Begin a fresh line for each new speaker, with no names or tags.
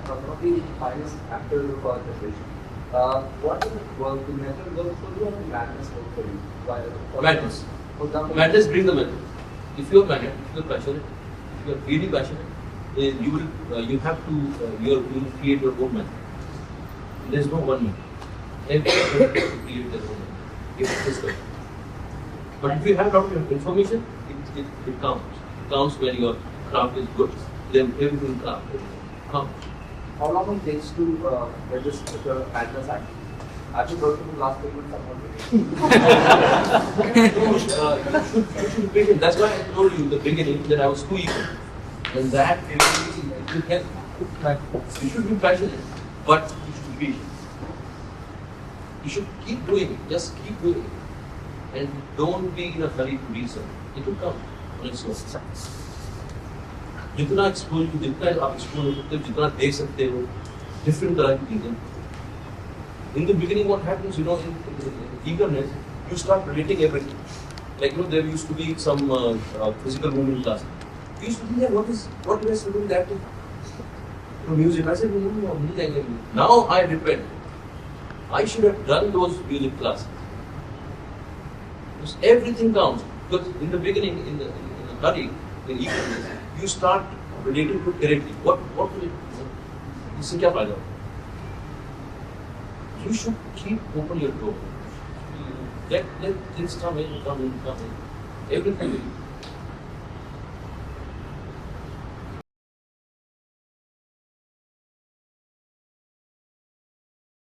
one of the finest actors of our generation. What is it work, the method work for you or the madness work for you?
Madness.
For example,
Madness brings the method. If you are mad, if you are passionate, if you are really passionate, then you will create your own method. There is no one method. Everyone will create their own method. If it is correct. But if you have a lot of information, it counts. It counts when your craft is good, then everything counts.
how long it takes to register the madness act? Have you worked in the last 3 months someone?
You should be patient. That's why I told you in the beginning that I was too eager. And that will help. You should be passionate, but you should be patient. You should keep doing it. Just keep doing it. And don't be in a hurry to research. It will come on its own. जितना expose जितना आप expose होते हो जितना देख सकते हो different तरह की चीजें in the beginning what happens in eagerness you start relating everything like there used to be some physical movement class you used to think what is doing that music I said no now I repent I should have done those music classes because everything counts because in the beginning in the hurry in eagerness you start relating to directly. What will it? इससे क्या फायदा? You should keep open your door. Let things come in. Everything will.